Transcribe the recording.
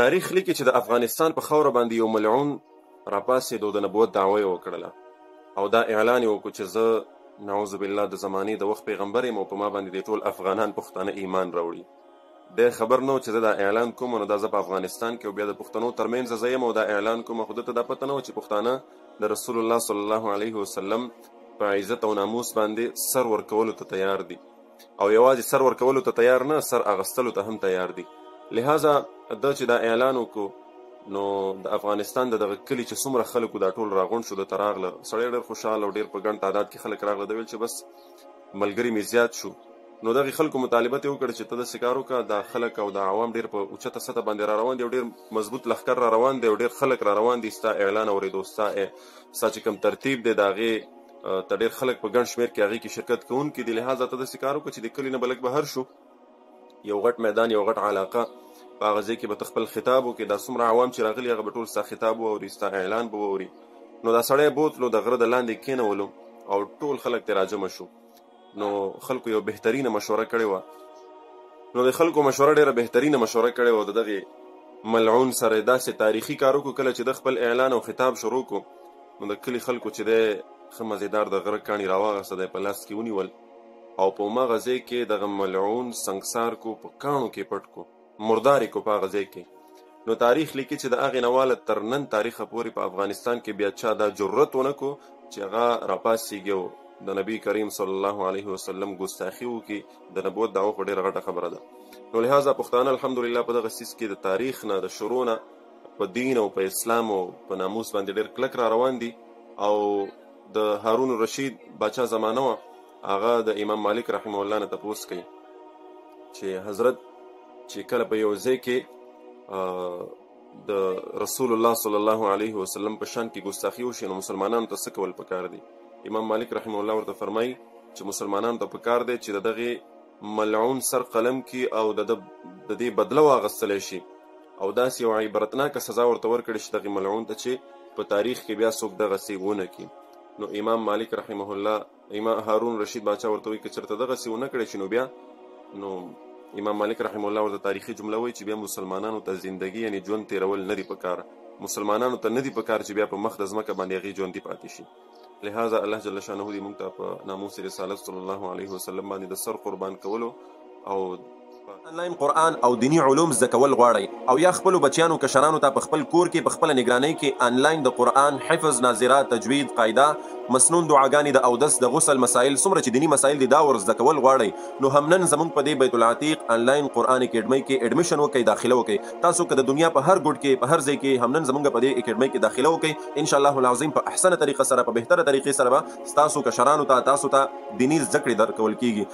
تاریخ لیکي چې د افغانستان په خاوره باندې یو ملعون راپاسېد او د نبوت دعوه یې وکړله او دا اعلان یې وکړو چې زه نعوذ بالله د زمانې د وخت پیغمبر یم او په ما باندې د ټول افغانان پښتانه ایمان راوړي. دی خبر نه و چې زه دا اعلان کوم نو دا زه په افغانستان کې او بیا د پښتنو ترمنځ زه یم او دا اعلان کوم، خو ده ته دا پته نه و چې پښتانه د رسول الله صلی الله علیه وسلم په عزت او ناموس باندې سر ورکولو ته تیار دي او یوازې سر ورکولو ته تیار نه، سر اغستلو ته هم تیار دي. لہذا ده چې دا اعلان وکړو نو د افغانستان دغه کلي چې څومره خلکو دا ټول راغونډ شو، دته راغله سړی ډېر خوشحاله او ډېر په ګڼ تعداد کې خلک راغله. ده ویل چې بس ملګري مې زیات شو. نو دغې خلکو مطالبه ته وکړه چې ته داسې کار وکړه، دا خلک او دا عوام ډېر په اوچته سطح باندې را روان دي او ډېر مضبوط لښکر را روان دی او ډېر خلک را روان دي ستا اعلان اورېدو، ستا چې کوم ترتیب دی د هغې ته ډېر خلک په ګڼ شمېر کې هغې کې شرکت کوونکي دي. لهذا ته داسې کار وکړه چې د کلي نه به لږ بهر شو، یو غټ میدان یو غټ علاقه په هغه ځای کې به ته خپل خطاب وکړې، دا څومره عوام چې راغلي هغه به ټول ستا خطاب واوري، ستا اعلان به واوري. نو دا سړی بوتلو د غره د لاندې کېنولو او ټول خلک ترې راجمع شو. نو خلکو یو بهترینه مشوره کړې وه. نو د خلکو مشوره ډېره بهترینه مشوره کړې وه. د دغې ملعون سره یې داسې تاریخي کار وکړو، کله چې د خپل اعلان او خطاب شروع کړو نو د کلي خلکو چې دی ښه مزېدار د غره کاڼي راواغسته، دی په لاس کې ونیول او په هماغه ځای کې دغه ملعون سنګسار کو، په کاڼو کې پټ کو، مردار یې کو په هغه ځای کې. نو تاریخ لیکي چې د هغې نه واله تر نن تاریخه پورې په افغانستان کې بیا چا دا جرت ونه کو چې هغه راپاڅېږي او د نبي کریم صلی الله علیه وسلم ګستاخي وکړي. د نبوت دعوه خو ډېره غټه خبره ده. نو لهذا پښتانه الحمدلله په دغه څیز کې د تاریخ نه د شروع نه په دین او په اسلام او په ناموس باندې ډېر کلک را روان دي. او د هارون الرشید باچا زمانه وه، هغه د امام مالک رحمه الله نه تپوس کوي چې حضرت چې کله په یو ځای کې د رسول الله صلی الله علیه وسلم په شان کې ګستاخي وشي نو مسلمانانو ته څه کول پکار دي؟ امام مالک رحمه الله ورته فرمایي چې مسلمانانو ته پکار دی چې د دغې ملعون سر قلم کې او د دې بدله واغستلی شي او داسې یو عبرتناکه سزا ورته ورکړي چې دغې ملعون ته چې په تاریخ کې بیا څوک دغسې ونه کړي. نو امام مالک رحمه الله امام هارون رشید باچا ورته وایي که چېرته دغسې ونه کړی شي نو بیا نو امام مالک رحمه الله ورته تاریخي جمله وایي چې بیا مسلمانانو ته زندگی یعنی ژوند تېرول نه دي پکار، مسلمانانو ته نه دي پکار چې بیا په مخ د ځمکه باندې هغې ژوندي پاتې شي. لهذا الله جل شانه دې موږ ته په ناموس رسالت صلی الله علیه وسلم باندې د سر قربان کولو او آنلاین قرآن او دینی علوم زده کول غواړئ او یا خپلو بچیانو کشرانو ته په خپل کور کې په خپله نګرانۍ کې آنلاین د قرآن حفظ، ناظره، تجوید، قاعده، مسنون دعاګانې، د اودس، د غسل مسایل، څومره چې دیني مسایل دي دا ور زده کول غواړئ نو هم نن زموږ په دې بیت العتیق آنلاین قرآن اکیډمۍ کې ایډمیشن وکړئ، داخله وکړئ. تاسو که د دنیا په هر ګوټ کې په هر ځای کې هم نن زموږ په دې اکیډمۍ کې داخله وکړئ، انشاءالله العظیم په احسنه طریقه سره په بهتره طریقې سره به ستاسو کشرانو ته تاسو ته دیني زده کړې درکول کېږي.